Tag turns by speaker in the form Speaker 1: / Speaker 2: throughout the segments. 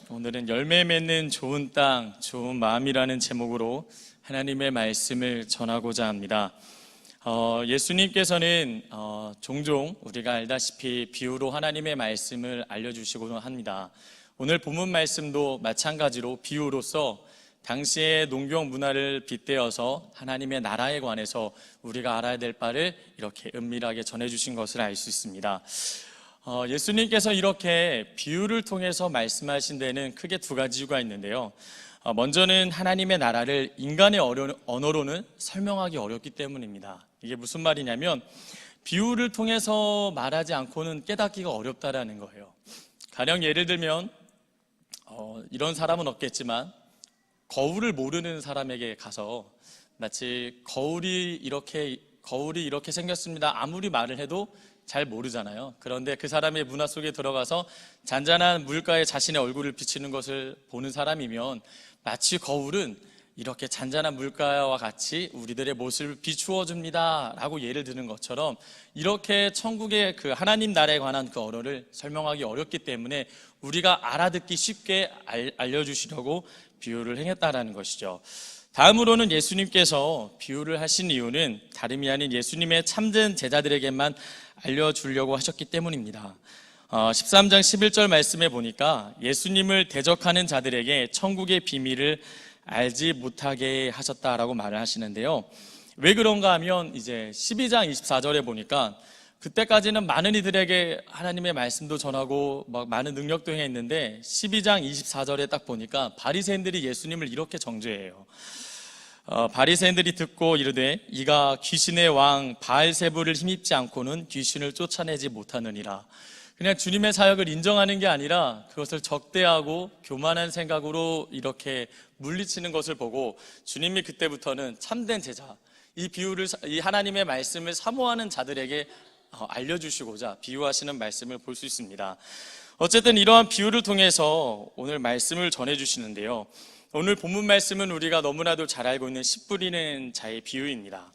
Speaker 1: 오늘은 열매 맺는 좋은 땅, 좋은 마음이라는 제목으로 하나님의 말씀을 전하고자 합니다. 예수님께서는 종종 우리가 알다시피 비유로 하나님의 말씀을 알려주시곤 합니다. 오늘 본문 말씀도 마찬가지로 비유로서 당시의 농경 문화를 빗대어서 하나님의 나라에 관해서 우리가 알아야 될 바를 이렇게 은밀하게 전해주신 것을 알 수 있습니다. 예수님께서 이렇게 비유를 통해서 말씀하신 데는 크게 두 가지 이유가 있는데요. 먼저는 하나님의 나라를 인간의 언어로는 설명하기 어렵기 때문입니다. 이게 무슨 말이냐면 비유를 통해서 말하지 않고는 깨닫기가 어렵다라는 거예요. 가령 예를 들면 이런 사람은 없겠지만 거울을 모르는 사람에게 가서 마치 거울이 이렇게 생겼습니다. 아무리 말을 해도 잘 모르잖아요. 그런데 그 사람의 문화 속에 들어가서 잔잔한 물가에 자신의 얼굴을 비치는 것을 보는 사람이면 마치 거울은 이렇게 잔잔한 물가와 같이 우리들의 모습을 비추어 줍니다 라고 예를 드는 것처럼 이렇게 천국의 그 하나님 나라에 관한 그 언어를 설명하기 어렵기 때문에 우리가 알아듣기 쉽게 알려주시려고 비유를 행했다라는 것이죠. 다음으로는 예수님께서 비유를 하신 이유는 다름이 아닌 예수님의 참된 제자들에게만 알려주려고 하셨기 때문입니다. 13장 11절 말씀에 보니까 예수님을 대적하는 자들에게 천국의 비밀을 알지 못하게 하셨다라고 말을 하시는데요. 왜 그런가 하면 이제 12장 24절에 보니까 그때까지는 많은 이들에게 하나님의 말씀도 전하고 많은 능력도 행했는데 12장 24절에 딱 보니까 바리새인들이 예수님을 이렇게 정죄해요. 바리새인들이 듣고 이르되 이가 귀신의 왕 바알세불을 힘입지 않고는 귀신을 쫓아내지 못하느니라. 그냥 주님의 사역을 인정하는 게 아니라 그것을 적대하고 교만한 생각으로 이렇게 물리치는 것을 보고 주님이 그때부터는 참된 제자, 이 하나님의 말씀을 사모하는 자들에게 알려주시고자 비유하시는 말씀을 볼 수 있습니다. 어쨌든 이러한 비유를 통해서 오늘 말씀을 전해주시는데요. 오늘 본문 말씀은 우리가 너무나도 잘 알고 있는 씨 뿌리는 자의 비유입니다.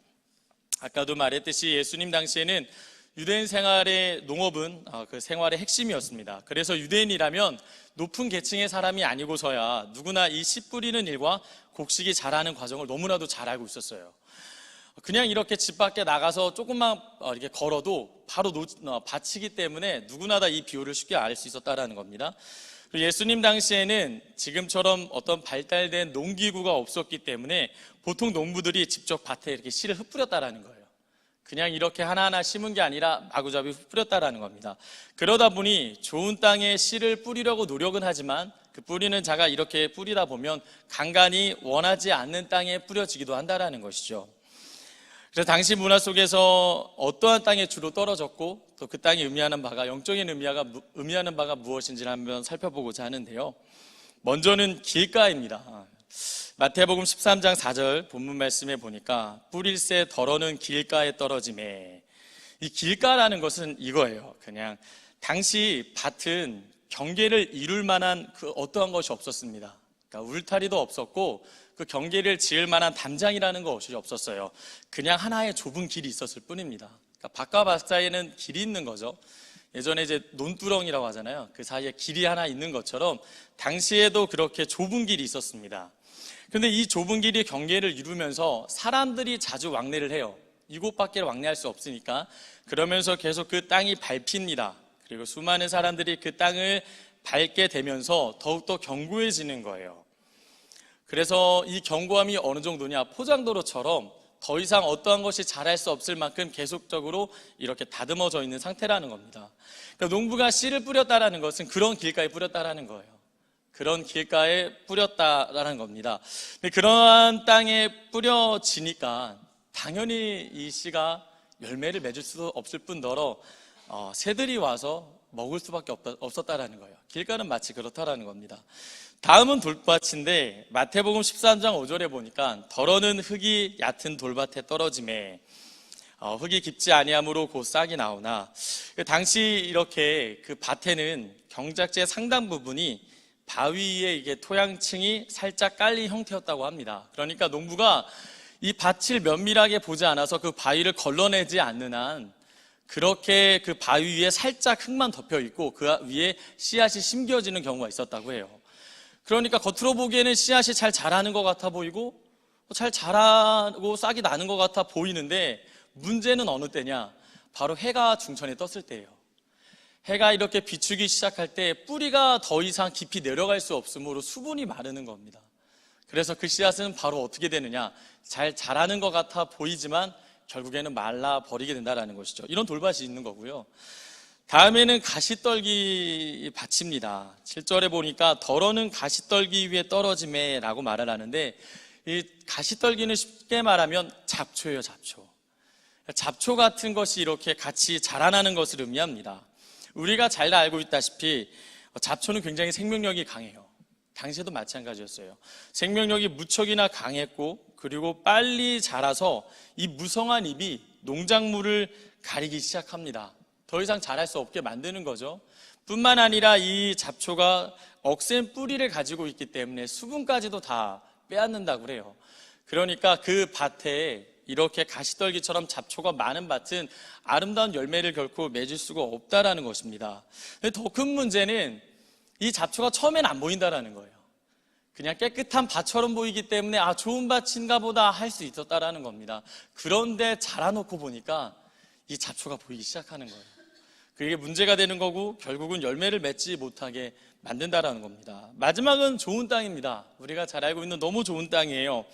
Speaker 1: 아까도 말했듯이 예수님 당시에는 유대인 생활의 농업은 그 생활의 핵심이었습니다. 그래서 유대인이라면 높은 계층의 사람이 아니고서야 누구나 이 씨 뿌리는 일과 곡식이 자라는 과정을 너무나도 잘 알고 있었어요. 그냥 이렇게 집 밖에 나가서 조금만 이렇게 걸어도 바로 밭이기 때문에 누구나 다 이 비유를 쉽게 알 수 있었다라는 겁니다. 예수님 당시에는 지금처럼 어떤 발달된 농기구가 없었기 때문에 보통 농부들이 직접 밭에 이렇게 씨를 흩뿌렸다라는 거예요. 그냥 이렇게 하나하나 심은 게 아니라 마구잡이 흩뿌렸다라는 겁니다. 그러다 보니 좋은 땅에 씨를 뿌리려고 노력은 하지만 그 뿌리는 자가 이렇게 뿌리다 보면 간간히 원하지 않는 땅에 뿌려지기도 한다라는 것이죠. 그래서 당시 문화 속에서 어떠한 땅에 주로 떨어졌고 또 그 땅이 의미하는 바가 영적인 의미하는 바가 무엇인지를 한번 살펴보고자 하는데요. 먼저는 길가입니다. 마태복음 13장 4절 본문 말씀에 보니까 뿌릴새 덜어는 길가에 떨어지매. 이 길가라는 것은 이거예요. 그냥 당시 밭은 경계를 이룰 만한 그 어떠한 것이 없었습니다. 그러니까 울타리도 없었고 그 경계를 지을 만한 담장이라는 것이 없었어요. 그냥 하나의 좁은 길이 있었을 뿐입니다. 그러니까 밭과 밭 사이에는 길이 있는 거죠. 예전에 이제 논두렁이라고 하잖아요. 그 사이에 길이 하나 있는 것처럼 당시에도 그렇게 좁은 길이 있었습니다. 그런데 이 좁은 길이 경계를 이루면서 사람들이 자주 왕래를 해요. 이곳밖에 왕래할 수 없으니까. 그러면서 계속 그 땅이 밟힙니다. 그리고 수많은 사람들이 그 땅을 밟게 되면서 더욱더 견고해지는 거예요. 그래서 이 견고함이 어느 정도냐, 포장도로처럼 더 이상 어떠한 것이 자랄 수 없을 만큼 계속적으로 이렇게 다듬어져 있는 상태라는 겁니다. 그러니까 농부가 씨를 뿌렸다라는 것은 그런 길가에 뿌렸다라는 거예요. 그런 길가에 뿌렸다라는 겁니다. 근데 그러한 땅에 뿌려지니까 당연히 이 씨가 열매를 맺을 수 없을 뿐더러 새들이 와서 먹을 수밖에 없었다라는 거예요. 길가는 마치 그렇다라는 겁니다. 다음은 돌밭인데 마태복음 13장 5절에 보니까 덜어는 흙이 얕은 돌밭에 떨어지매 흙이 깊지 아니하므로 곧 싹이 나오나. 당시 이렇게 그 밭에는 경작지의 상당 부분이 바위에 이게 토양층이 살짝 깔린 형태였다고 합니다. 그러니까 농부가 이 밭을 면밀하게 보지 않아서 그 바위를 걸러내지 않는 한 그렇게 그 바위 위에 살짝 흙만 덮여 있고 그 위에 씨앗이 심겨지는 경우가 있었다고 해요. 그러니까 겉으로 보기에는 씨앗이 잘 자라는 것 같아 보이고 잘 자라고 싹이 나는 것 같아 보이는데, 문제는 어느 때냐? 바로 해가 중천에 떴을 때예요. 해가 이렇게 비추기 시작할 때 뿌리가 더 이상 깊이 내려갈 수 없으므로 수분이 마르는 겁니다. 그래서 그 씨앗은 바로 어떻게 되느냐? 잘 자라는 것 같아 보이지만 결국에는 말라버리게 된다는 것이죠. 이런 돌밭이 있는 거고요. 다음에는 가시떨기 밭입니다. 7절에 보니까 덜어는 가시떨기 위에 떨어짐에 라고 말을 하는데, 이 가시떨기는 쉽게 말하면 잡초예요. 잡초 같은 것이 이렇게 같이 자라나는 것을 의미합니다. 우리가 잘 알고 있다시피 잡초는 굉장히 생명력이 강해요. 당시에도 마찬가지였어요. 생명력이 무척이나 강했고, 그리고 빨리 자라서 이 무성한 잎이 농작물을 가리기 시작합니다. 더 이상 자랄 수 없게 만드는 거죠. 뿐만 아니라 이 잡초가 억센 뿌리를 가지고 있기 때문에 수분까지도 다 빼앗는다고 그래요. 그러니까 그 밭에 이렇게 가시떨기처럼 잡초가 많은 밭은 아름다운 열매를 결코 맺을 수가 없다라는 것입니다. 더 큰 문제는 이 잡초가 처음엔 안 보인다라는 거예요. 그냥 깨끗한 밭처럼 보이기 때문에 좋은 밭인가 보다 할 수 있었다라는 겁니다. 그런데 자라놓고 보니까 이 잡초가 보이기 시작하는 거예요. 그게 문제가 되는 거고 결국은 열매를 맺지 못하게 만든다라는 겁니다. 마지막은 좋은 땅입니다. 우리가 잘 알고 있는 너무 좋은 땅이에요.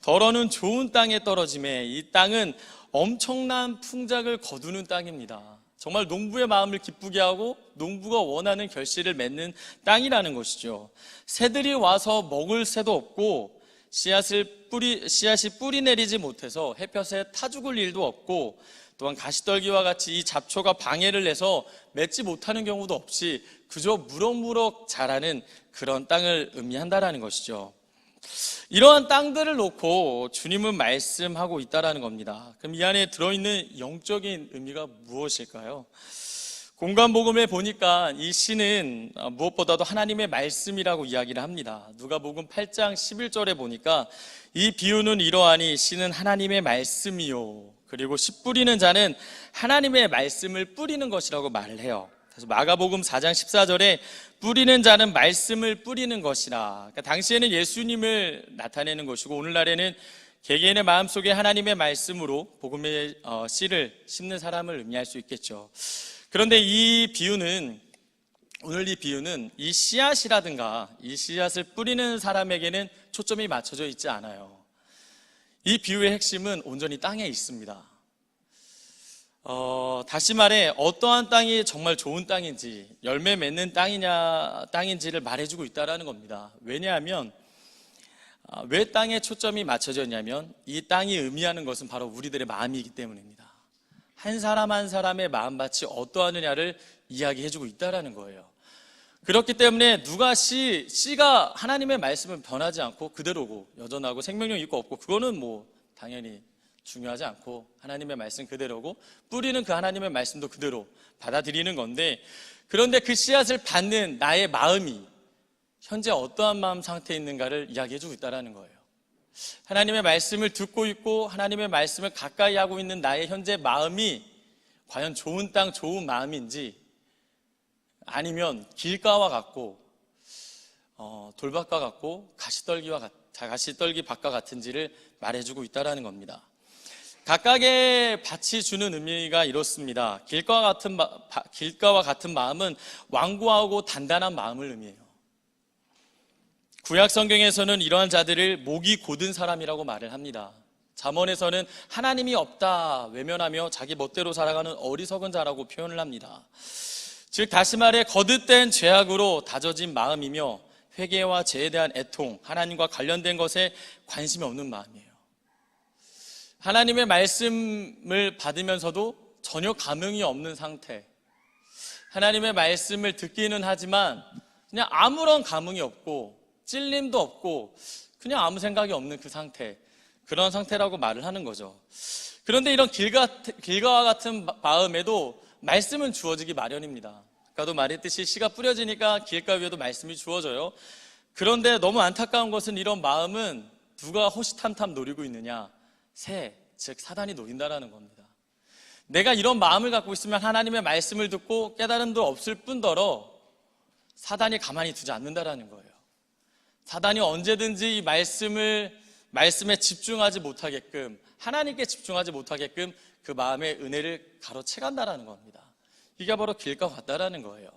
Speaker 1: 덜어는 좋은 땅에 떨어짐에, 이 땅은 엄청난 풍작을 거두는 땅입니다. 정말 농부의 마음을 기쁘게 하고 농부가 원하는 결실을 맺는 땅이라는 것이죠. 새들이 와서 먹을 새도 없고 씨앗이 뿌리 내리지 못해서 햇볕에 타 죽을 일도 없고, 또한 가시떨기와 같이 이 잡초가 방해를 내서 맺지 못하는 경우도 없이 그저 무럭무럭 자라는 그런 땅을 의미한다라는 것이죠. 이러한 땅들을 놓고 주님은 말씀하고 있다라는 겁니다. 그럼 이 안에 들어있는 영적인 의미가 무엇일까요? 공관복음에 보니까 이 시는 무엇보다도 하나님의 말씀이라고 이야기를 합니다. 누가복음 8장 11절에 보니까 이 비유는 이러하니 시는 하나님의 말씀이요, 그리고 씨 뿌리는 자는 하나님의 말씀을 뿌리는 것이라고 말을 해요. 그래서 마가복음 4장 14절에 뿌리는 자는 말씀을 뿌리는 것이라. 그러니까 당시에는 예수님을 나타내는 것이고, 오늘날에는 개개인의 마음속에 하나님의 말씀으로 복음의 씨를 심는 사람을 의미할 수 있겠죠. 그런데 오늘 이 비유는 이 씨앗이라든가 이 씨앗을 뿌리는 사람에게는 초점이 맞춰져 있지 않아요. 이 비유의 핵심은 온전히 땅에 있습니다. 다시 말해 어떠한 땅이 정말 좋은 땅인지, 열매 맺는 땅인지를 말해주고 있다는 겁니다. 왜냐하면 왜 땅에 초점이 맞춰져 있냐면 이 땅이 의미하는 것은 바로 우리들의 마음이기 때문입니다. 한 사람 한 사람의 마음밭이 어떠하느냐를 이야기해주고 있다는 거예요. 그렇기 때문에 씨가 하나님의 말씀은 변하지 않고 그대로고 여전하고 생명력 있고 없고, 그거는 당연히 중요하지 않고 하나님의 말씀 그대로고, 뿌리는 그 하나님의 말씀도 그대로 받아들이는 건데, 그런데 그 씨앗을 받는 나의 마음이 현재 어떠한 마음 상태에 있는가를 이야기해주고 있다는 거예요. 하나님의 말씀을 듣고 있고 하나님의 말씀을 가까이 하고 있는 나의 현재 마음이 과연 좋은 땅, 좋은 마음인지, 아니면 길가와 같고 돌밭과 같고 가시떨기 밭과 같은지를 말해주고 있다는 겁니다. 각각의 밭이 주는 의미가 이렇습니다. 길가와 같은 마음은 완고하고 단단한 마음을 의미해요. 구약 성경에서는 이러한 자들을 목이 곧은 사람이라고 말을 합니다. 잠언에서는 하나님이 없다 외면하며 자기 멋대로 살아가는 어리석은 자라고 표현을 합니다. 즉 다시 말해 거듭된 죄악으로 다져진 마음이며 회개와 죄에 대한 애통, 하나님과 관련된 것에 관심이 없는 마음이에요. 하나님의 말씀을 받으면서도 전혀 감흥이 없는 상태, 하나님의 말씀을 듣기는 하지만 그냥 아무런 감흥이 없고 찔림도 없고 그냥 아무 생각이 없는 그 상태, 그런 상태라고 말을 하는 거죠. 그런데 이런 길가와 같은 마음에도 말씀은 주어지기 마련입니다. 아까도 말했듯이 씨가 뿌려지니까 길가 위에도 말씀이 주어져요. 그런데 너무 안타까운 것은 이런 마음은 누가 호시탐탐 노리고 있느냐? 즉 사단이 노린다라는 겁니다. 내가 이런 마음을 갖고 있으면 하나님의 말씀을 듣고 깨달음도 없을 뿐더러 사단이 가만히 두지 않는다라는 거예요. 사단이 언제든지 이 말씀에 집중하지 못하게끔, 하나님께 집중하지 못하게끔 그 마음의 은혜를 가로채간다라는 겁니다. 이게 바로 길과 같다라는 거예요.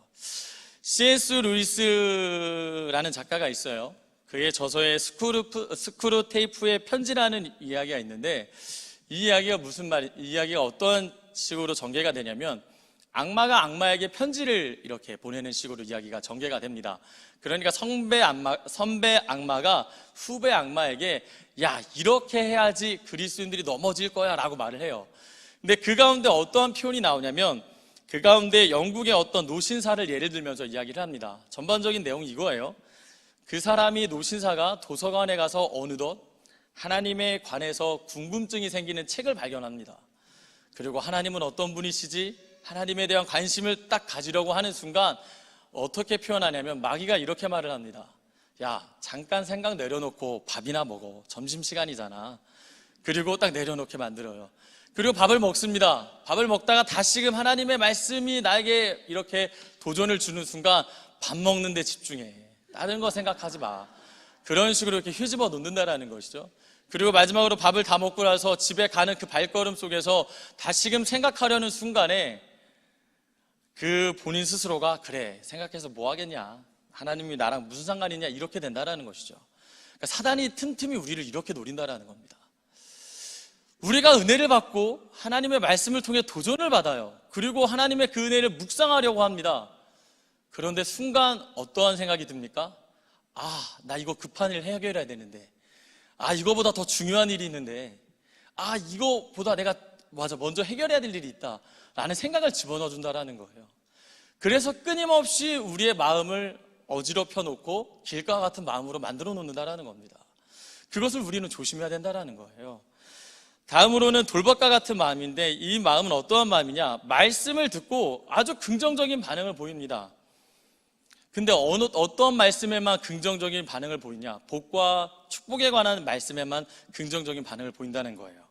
Speaker 1: C.S. 루이스라는 작가가 있어요. 그의 저서에 스크루테이프의 편지라는 이야기가 있는데, 이 이야기가 어떤 식으로 전개가 되냐면, 악마가 악마에게 편지를 이렇게 보내는 식으로 이야기가 전개가 됩니다. 그러니까 선배 악마가 후배 악마에게 야, 이렇게 해야지 그리스도인들이 넘어질 거야 라고 말을 해요. 근데 그 가운데 어떠한 표현이 나오냐면, 그 가운데 영국의 어떤 노신사를 예를 들면서 이야기를 합니다. 전반적인 내용이 이거예요. 그 사람이, 노신사가 도서관에 가서 어느덧 하나님에 관해서 궁금증이 생기는 책을 발견합니다. 그리고 하나님은 어떤 분이시지? 하나님에 대한 관심을 딱 가지려고 하는 순간 어떻게 표현하냐면, 마귀가 이렇게 말을 합니다. 야, 잠깐 생각 내려놓고 밥이나 먹어. 점심시간이잖아. 그리고 딱 내려놓게 만들어요. 그리고 밥을 먹습니다. 밥을 먹다가 다시금 하나님의 말씀이 나에게 이렇게 도전을 주는 순간 밥 먹는 데 집중해. 다른 거 생각하지 마. 그런 식으로 이렇게 휘집어 놓는다라는 것이죠. 그리고 마지막으로 밥을 다 먹고 나서 집에 가는 그 발걸음 속에서 다시금 생각하려는 순간에 그 본인 스스로가 그래, 생각해서 뭐 하겠냐, 하나님이 나랑 무슨 상관이냐, 이렇게 된다라는 것이죠. 그러니까 사단이 틈틈이 우리를 이렇게 노린다라는 겁니다. 우리가 은혜를 받고 하나님의 말씀을 통해 도전을 받아요. 그리고 하나님의 그 은혜를 묵상하려고 합니다. 그런데 순간 어떠한 생각이 듭니까? 아, 나 이거 급한 일 해결해야 되는데, 아, 이거보다 더 중요한 일이 있는데, 아, 이거보다 내가 먼저 해결해야 될 일이 있다 라는 생각을 집어넣어 준다라는 거예요. 그래서 끊임없이 우리의 마음을 어지럽혀 놓고 길과 같은 마음으로 만들어 놓는다라는 겁니다. 그것을 우리는 조심해야 된다라는 거예요. 다음으로는 돌박과 같은 마음인데, 이 마음은 어떠한 마음이냐? 말씀을 듣고 아주 긍정적인 반응을 보입니다. 근데 어떤 말씀에만 긍정적인 반응을 보이냐? 복과 축복에 관한 말씀에만 긍정적인 반응을 보인다는 거예요.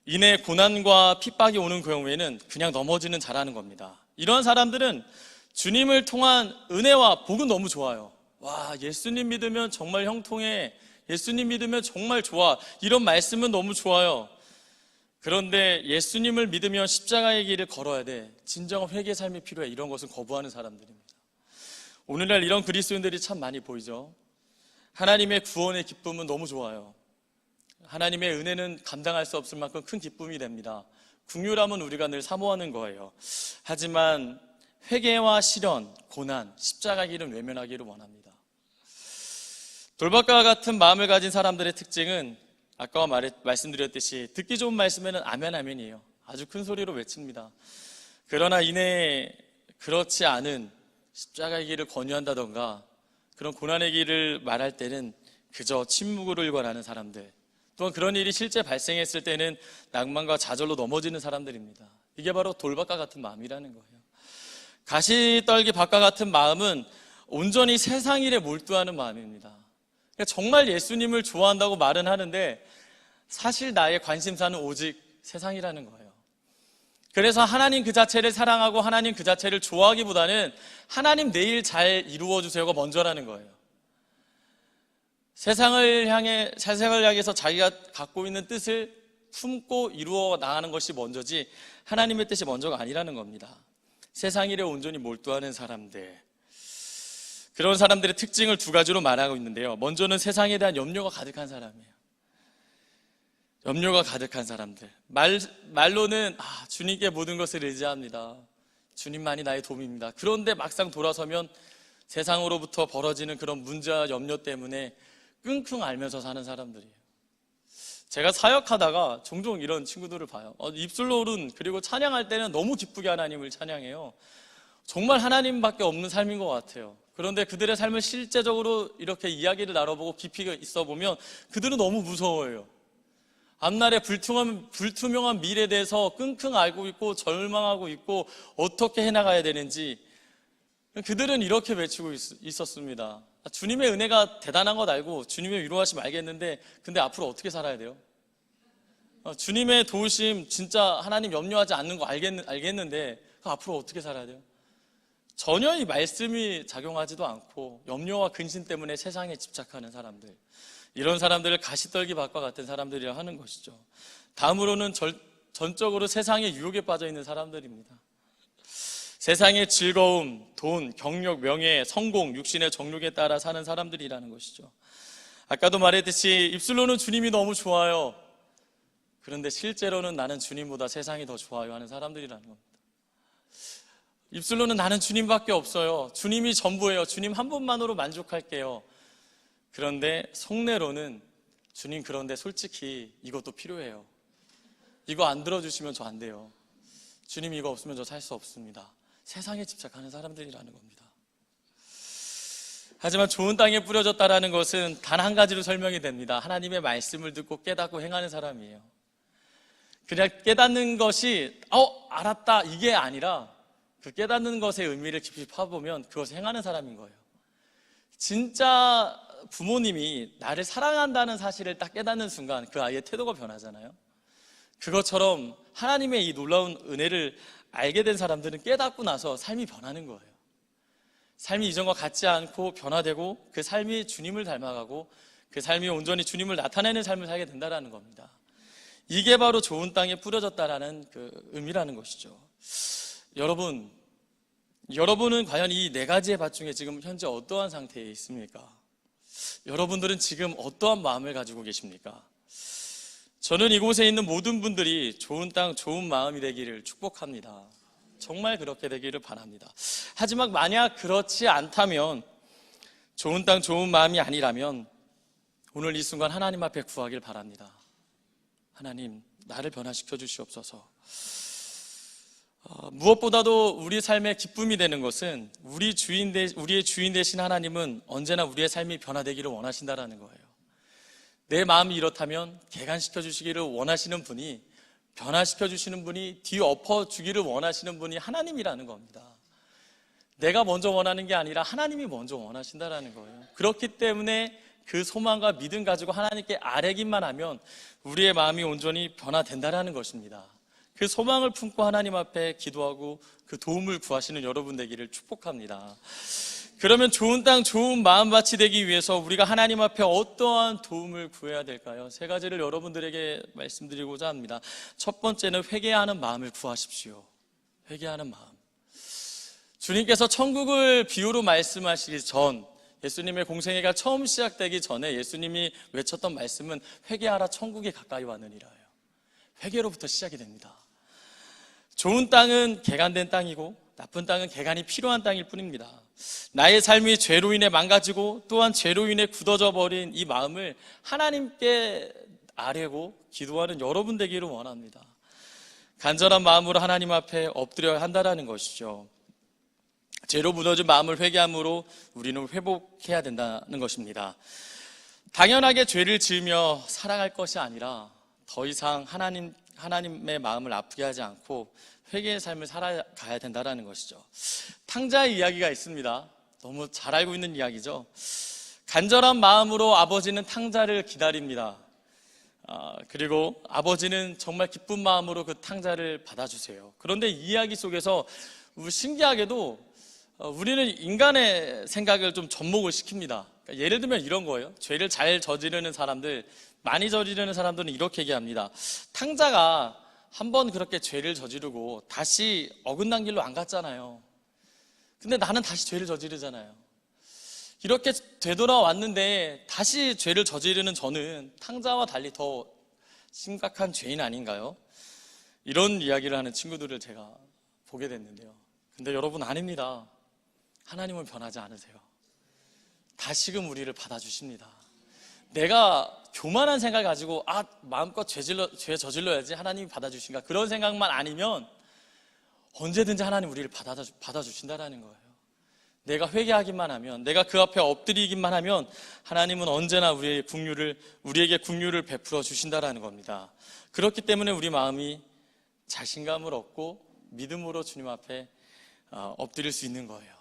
Speaker 1: 이내 고난과 핍박이 오는 경우에는 그냥 넘어지는 자라는 겁니다. 이런 사람들은 주님을 통한 은혜와 복은 너무 좋아요. 와, 예수님 믿으면 정말 형통해. 예수님 믿으면 정말 좋아. 이런 말씀은 너무 좋아요. 그런데 예수님을 믿으면 십자가의 길을 걸어야 돼. 진정한 회개의 삶이 필요해. 이런 것은 거부하는 사람들입니다. 오늘날 이런 그리스도인들이 참 많이 보이죠. 하나님의 구원의 기쁨은 너무 좋아요. 하나님의 은혜는 감당할 수 없을 만큼 큰 기쁨이 됩니다. 긍휼함은 우리가 늘 사모하는 거예요. 하지만 회개와 시련, 고난, 십자가 길은 외면하기를 원합니다. 돌박과 같은 마음을 가진 사람들의 특징은 아까 말씀드렸듯이 듣기 좋은 말씀에는 아멘 아멘이에요. 아주 큰 소리로 외칩니다. 그러나 이내 그렇지 않은 십자가의 길을 권유한다던가 그런 고난의 길을 말할 때는 그저 침묵을 일관하는 사람들, 또한 그런 일이 실제 발생했을 때는 낭만과 좌절로 넘어지는 사람들입니다. 이게 바로 돌박과 같은 마음이라는 거예요. 가시떨기 밭과 같은 마음은 온전히 세상 일에 몰두하는 마음입니다. 그러니까 정말 예수님을 좋아한다고 말은 하는데 사실 나의 관심사는 오직 세상이라는 거예요. 그래서 하나님 그 자체를 사랑하고 하나님 그 자체를 좋아하기보다는 하나님 내 일 잘 이루어주세요가 먼저라는 거예요. 세상을 향해서 자기가 갖고 있는 뜻을 품고 이루어 나가는 것이 먼저지 하나님의 뜻이 먼저가 아니라는 겁니다. 세상 일에 온전히 몰두하는 사람들, 그런 사람들의 특징을 두 가지로 말하고 있는데요. 먼저는 세상에 대한 염려가 가득한 사람이에요. 염려가 가득한 사람들. 말로는 주님께 모든 것을 의지합니다. 주님만이 나의 도움입니다. 그런데 막상 돌아서면 세상으로부터 벌어지는 그런 문제와 염려 때문에 끙끙 앓면서 사는 사람들이에요. 제가 사역하다가 종종 이런 친구들을 봐요. 입술로는, 그리고 찬양할 때는 너무 기쁘게 하나님을 찬양해요. 정말 하나님밖에 없는 삶인 것 같아요. 그런데 그들의 삶을 실제적으로 이렇게 이야기를 나눠보고 깊이 있어 보면 그들은 너무 무서워해요. 앞날에 불투명한 미래에 대해서 끙끙 앓고 있고 절망하고 있고 어떻게 해나가야 되는지 그들은 이렇게 외치고 있었습니다. 주님의 은혜가 대단한 것 알고 주님의 위로하심 알겠는데 근데 앞으로 어떻게 살아야 돼요? 주님의 도우심 진짜 하나님 염려하지 않는 거 알겠는데 앞으로 어떻게 살아야 돼요? 전혀 이 말씀이 작용하지도 않고 염려와 근심 때문에 세상에 집착하는 사람들, 이런 사람들을 가시떨기밭과 같은 사람들이라 하는 것이죠. 다음으로는 전적으로 세상의 유혹에 빠져 있는 사람들입니다. 세상의 즐거움, 돈, 경력, 명예, 성공, 육신의 정욕에 따라 사는 사람들이라는 것이죠. 아까도 말했듯이 입술로는 주님이 너무 좋아요. 그런데 실제로는 나는 주님보다 세상이 더 좋아요 하는 사람들이라는 겁니다. 입술로는 나는 주님밖에 없어요. 주님이 전부예요. 주님 한 분만으로 만족할게요. 그런데 속내로는 주님, 그런데 솔직히 이것도 필요해요. 이거 안 들어주시면 저 안 돼요. 주님 이거 없으면 저 살 수 없습니다. 세상에 집착하는 사람들이라는 겁니다. 하지만 좋은 땅에 뿌려졌다라는 것은 단 한 가지로 설명이 됩니다. 하나님의 말씀을 듣고 깨닫고 행하는 사람이에요. 그냥 깨닫는 것이 알았다 이게 아니라 그 깨닫는 것의 의미를 깊이 파보면 그것을 행하는 사람인 거예요. 진짜 부모님이 나를 사랑한다는 사실을 딱 깨닫는 순간 그 아이의 태도가 변하잖아요. 그것처럼 하나님의 이 놀라운 은혜를 알게 된 사람들은 깨닫고 나서 삶이 변하는 거예요. 삶이 이전과 같지 않고 변화되고 그 삶이 주님을 닮아가고 그 삶이 온전히 주님을 나타내는 삶을 살게 된다는 겁니다. 이게 바로 좋은 땅에 뿌려졌다라는 그 의미라는 것이죠. 여러분은 과연 이 네 가지의 밭 중에 지금 현재 어떠한 상태에 있습니까? 여러분들은 지금 어떠한 마음을 가지고 계십니까? 저는 이곳에 있는 모든 분들이 좋은 땅, 좋은 마음이 되기를 축복합니다. 정말 그렇게 되기를 바랍니다. 하지만 만약 그렇지 않다면, 좋은 땅, 좋은 마음이 아니라면 오늘 이 순간 하나님 앞에 구하길 바랍니다. 하나님, 나를 변화시켜 주시옵소서. 무엇보다도 우리 삶의 기쁨이 되는 것은 우리의 주인 되신 하나님은 언제나 우리의 삶이 변화되기를 원하신다는 거예요. 내 마음이 이렇다면 개간시켜 주시기를 원하시는 분이, 변화시켜 주시는 분이, 뒤엎어 주기를 원하시는 분이 하나님이라는 겁니다. 내가 먼저 원하는 게 아니라 하나님이 먼저 원하신다는 거예요. 그렇기 때문에 그 소망과 믿음 가지고 하나님께 아뢰기만 하면 우리의 마음이 온전히 변화된다는 것입니다. 그 소망을 품고 하나님 앞에 기도하고 그 도움을 구하시는 여러분 되기를 축복합니다. 그러면 좋은 땅, 좋은 마음밭이 되기 위해서 우리가 하나님 앞에 어떠한 도움을 구해야 될까요? 세 가지를 여러분들에게 말씀드리고자 합니다. 첫 번째는 회개하는 마음을 구하십시오. 회개하는 마음. 주님께서 천국을 비유로 말씀하시기 전, 예수님의 공생애가 처음 시작되기 전에 예수님이 외쳤던 말씀은 회개하라, 천국이 가까이 왔느니라예요. 회개로부터 시작이 됩니다. 좋은 땅은 개간된 땅이고 나쁜 땅은 개간이 필요한 땅일 뿐입니다. 나의 삶이 죄로 인해 망가지고 또한 죄로 인해 굳어져 버린 이 마음을 하나님께 아뢰고 기도하는 여러분 되기를 원합니다. 간절한 마음으로 하나님 앞에 엎드려야 한다는 것이죠. 죄로 묻어진 마음을 회개함으로 우리는 회복해야 된다는 것입니다. 당연하게 죄를 지으며 살아갈 것이 아니라 더 이상 하나님의 마음을 아프게 하지 않고 회개의 삶을 살아가야 된다는 것이죠. 탕자의 이야기가 있습니다. 너무 잘 알고 있는 이야기죠. 간절한 마음으로 아버지는 탕자를 기다립니다. 그리고 아버지는 정말 기쁜 마음으로 그 탕자를 받아주세요. 그런데 이 이야기 속에서 신기하게도 우리는 인간의 생각을 좀 접목을 시킵니다. 그러니까 예를 들면 이런 거예요. 죄를 잘 저지르는 사람들, 많이 저지르는 사람들은 이렇게 얘기합니다. 탕자가 한번 그렇게 죄를 저지르고 다시 어긋난 길로 안 갔잖아요. 근데 나는 다시 죄를 저지르잖아요. 이렇게 되돌아왔는데 다시 죄를 저지르는 저는 탕자와 달리 더 심각한 죄인 아닌가요? 이런 이야기를 하는 친구들을 제가 보게 됐는데요. 근데 여러분, 아닙니다. 하나님은 변하지 않으세요. 다시금 우리를 받아주십니다. 내가 교만한 생각을 가지고 마음껏 죄 저질러야지 하나님이 받아주신가, 그런 생각만 아니면 언제든지 하나님 우리를 받아주신다는 거예요. 내가 회개하기만 하면, 내가 그 앞에 엎드리기만 하면 하나님은 언제나 우리에게 긍휼을 베풀어 주신다는 겁니다. 그렇기 때문에 우리 마음이 자신감을 얻고 믿음으로 주님 앞에 엎드릴 수 있는 거예요.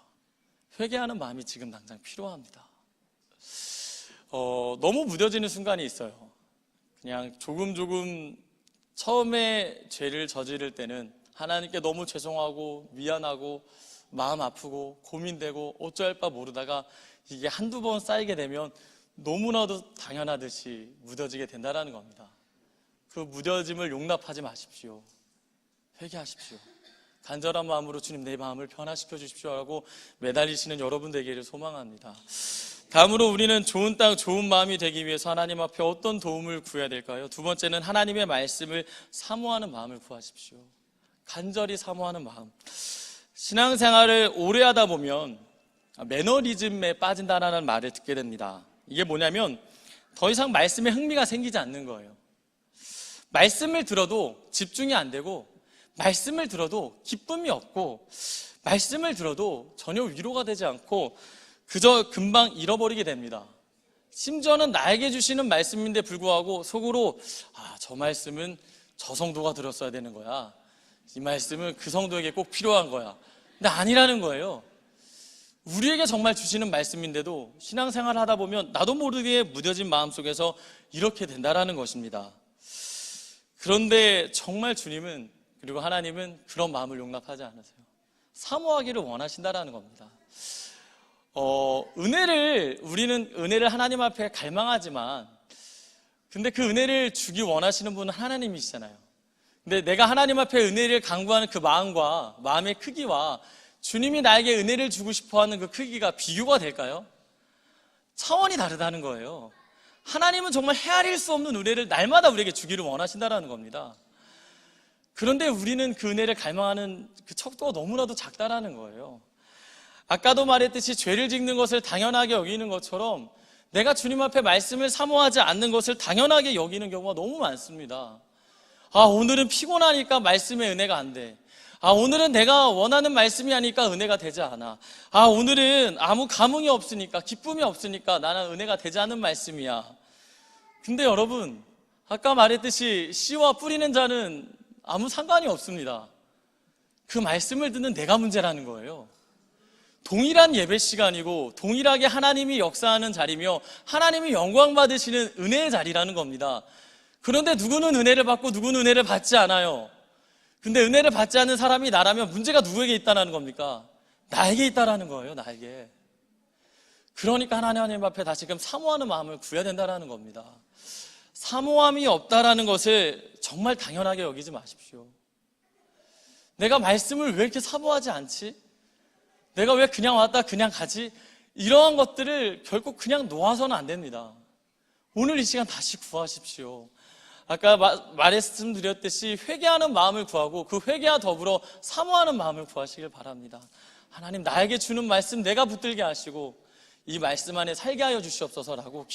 Speaker 1: 회개하는 마음이 지금 당장 필요합니다. 너무 무뎌지는 순간이 있어요. 그냥 조금 처음에 죄를 저지를 때는 하나님께 너무 죄송하고 미안하고 마음 아프고 고민되고 어쩔 바 모르다가 이게 한두 번 쌓이게 되면 너무나도 당연하듯이 무뎌지게 된다는 겁니다. 그 무뎌짐을 용납하지 마십시오. 회개하십시오. 간절한 마음으로 주님 내 마음을 변화시켜 주십시오 하고 매달리시는 여러분 되기를 소망합니다. 다음으로 우리는 좋은 땅 좋은 마음이 되기 위해서 하나님 앞에 어떤 도움을 구해야 될까요? 두 번째는 하나님의 말씀을 사모하는 마음을 구하십시오. 간절히 사모하는 마음. 신앙생활을 오래 하다 보면 매너리즘에 빠진다는 말을 듣게 됩니다. 이게 뭐냐면 더 이상 말씀에 흥미가 생기지 않는 거예요. 말씀을 들어도 집중이 안 되고, 말씀을 들어도 기쁨이 없고, 말씀을 들어도 전혀 위로가 되지 않고 그저 금방 잃어버리게 됩니다. 심지어는 나에게 주시는 말씀인데 불구하고 속으로 저 말씀은 저 성도가 들었어야 되는 거야. 이 말씀은 그 성도에게 꼭 필요한 거야. 근데 아니라는 거예요. 우리에게 정말 주시는 말씀인데도 신앙생활을 하다 보면 나도 모르게 무뎌진 마음속에서 이렇게 된다라는 것입니다. 그런데 정말 주님은, 그리고 하나님은 그런 마음을 용납하지 않으세요. 사모하기를 원하신다라는 겁니다. 우리는 은혜를 하나님 앞에 갈망하지만, 근데 그 은혜를 주기 원하시는 분은 하나님이시잖아요. 근데 내가 하나님 앞에 은혜를 간구하는 그 마음과 마음의 크기와 주님이 나에게 은혜를 주고 싶어 하는 그 크기가 비교가 될까요? 차원이 다르다는 거예요. 하나님은 정말 헤아릴 수 없는 은혜를 날마다 우리에게 주기를 원하신다는 겁니다. 그런데 우리는 그 은혜를 갈망하는 그 척도가 너무나도 작다라는 거예요. 아까도 말했듯이 죄를 짓는 것을 당연하게 여기는 것처럼 내가 주님 앞에 말씀을 사모하지 않는 것을 당연하게 여기는 경우가 너무 많습니다. 오늘은 피곤하니까 말씀의 은혜가 안 돼. 오늘은 내가 원하는 말씀이 아니니까 은혜가 되지 않아. 오늘은 아무 감흥이 없으니까, 기쁨이 없으니까 나는 은혜가 되지 않는 말씀이야. 근데 여러분, 아까 말했듯이 씨와 뿌리는 자는 아무 상관이 없습니다. 그 말씀을 듣는 내가 문제라는 거예요. 동일한 예배 시간이고 동일하게 하나님이 역사하는 자리며 하나님이 영광 받으시는 은혜의 자리라는 겁니다. 그런데 누구는 은혜를 받고 누구는 은혜를 받지 않아요. 근데 은혜를 받지 않는 사람이 나라면 문제가 누구에게 있다는 겁니까? 나에게 있다는 거예요. 나에게. 그러니까 하나님 앞에 다시금 사모하는 마음을 구해야 된다는 겁니다. 사모함이 없다라는 것을 정말 당연하게 여기지 마십시오. 내가 말씀을 왜 이렇게 사모하지 않지? 내가 왜 그냥 왔다 그냥 가지? 이러한 것들을 결국 그냥 놓아서는 안 됩니다. 오늘 이 시간 다시 구하십시오. 아까 말씀드렸듯이 회개하는 마음을 구하고 그 회개와 더불어 사모하는 마음을 구하시길 바랍니다. 하나님, 나에게 주는 말씀 내가 붙들게 하시고 이 말씀 안에 살게 하여 주시옵소서라고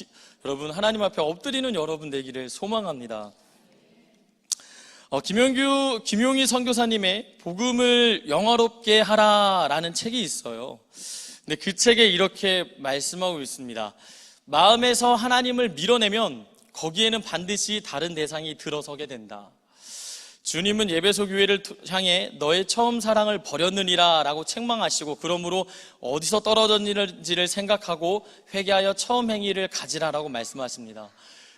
Speaker 1: 여러분 하나님 앞에 엎드리는 여러분 되기를 소망합니다. 김용희 선교사님의 복음을 영화롭게 하라라는 책이 있어요. 근데 그 책에 이렇게 말씀하고 있습니다. 마음에서 하나님을 밀어내면 거기에는 반드시 다른 대상이 들어서게 된다. 주님은 예배소 교회를 향해 너의 처음 사랑을 버렸느니라 라고 책망하시고, 그러므로 어디서 떨어졌는지를 생각하고 회개하여 처음 행위를 가지라라고 말씀하십니다.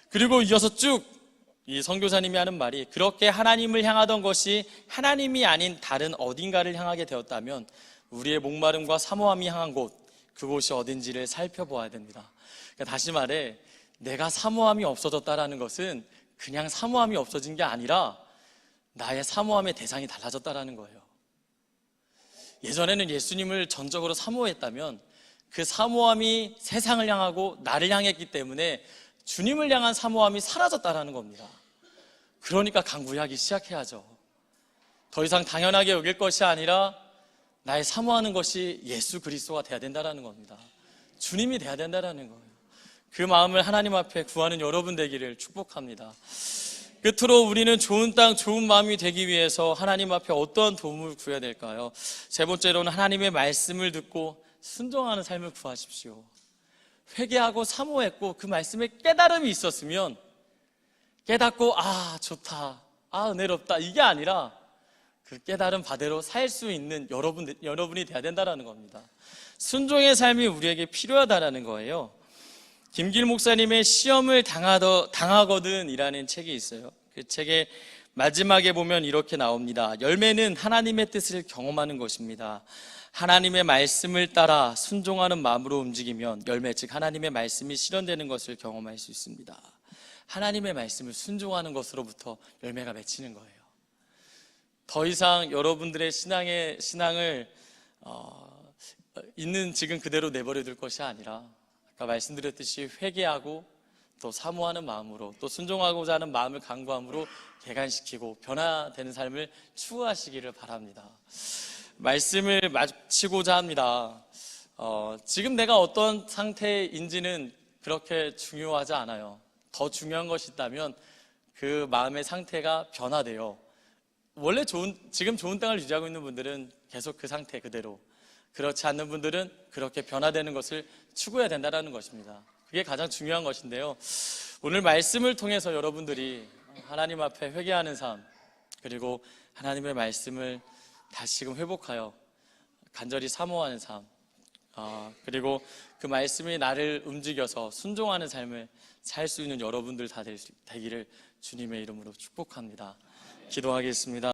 Speaker 1: 그리고 이어서 쭉 이 선교사님이 하는 말이, 그렇게 하나님을 향하던 것이 하나님이 아닌 다른 어딘가를 향하게 되었다면 우리의 목마름과 사모함이 향한 곳, 그곳이 어딘지를 살펴보아야 됩니다. 그러니까 다시 말해, 내가 사모함이 없어졌다라는 것은 그냥 사모함이 없어진 게 아니라 나의 사모함의 대상이 달라졌다라는 거예요. 예전에는 예수님을 전적으로 사모했다면 그 사모함이 세상을 향하고 나를 향했기 때문에 주님을 향한 사모함이 사라졌다라는 겁니다. 그러니까 간구하기 시작해야죠. 더 이상 당연하게 여길 것이 아니라 나의 사모하는 것이 예수 그리스도가 돼야 된다는 겁니다. 주님이 돼야 된다는 거예요. 그 마음을 하나님 앞에 구하는 여러분 되기를 축복합니다. 끝으로 우리는 좋은 땅, 좋은 마음이 되기 위해서 하나님 앞에 어떠한 도움을 구해야 될까요? 세 번째로는 하나님의 말씀을 듣고 순종하는 삶을 구하십시오. 회개하고 사모했고 그 말씀에 깨달음이 있었으면 깨닫고 좋다, 은혜롭다, 이게 아니라 그 깨달음 바대로 살 수 있는 여러분이 돼야 된다는 겁니다. 순종의 삶이 우리에게 필요하다는 거예요. 김길 목사님의 시험을 당하거든 이라는 책이 있어요. 그 책에 마지막에 보면 이렇게 나옵니다. 열매는 하나님의 뜻을 경험하는 것입니다. 하나님의 말씀을 따라 순종하는 마음으로 움직이면 열매, 즉 하나님의 말씀이 실현되는 것을 경험할 수 있습니다. 하나님의 말씀을 순종하는 것으로부터 열매가 맺히는 거예요. 더 이상 여러분들의 신앙을 있는 지금 그대로 내버려 둘 것이 아니라 아까 말씀드렸듯이 회개하고 또 사모하는 마음으로 또 순종하고자 하는 마음을 강구함으로 개간시키고 변화되는 삶을 추구하시기를 바랍니다. 말씀을 마치고자 합니다. 지금 내가 어떤 상태인지는 그렇게 중요하지 않아요. 더 중요한 것이 있다면 그 마음의 상태가 변화돼요. 원래 지금 좋은 땅을 유지하고 있는 분들은 계속 그 상태 그대로, 그렇지 않는 분들은 그렇게 변화되는 것을 추구해야 된다는 것입니다. 그게 가장 중요한 것인데요. 오늘 말씀을 통해서 여러분들이 하나님 앞에 회개하는 삶, 그리고 하나님의 말씀을 다시금 회복하여 간절히 사모하는 삶, 그리고 그 말씀이 나를 움직여서 순종하는 삶을 살 수 있는 여러분들 다 되기를 주님의 이름으로 축복합니다. 기도하겠습니다.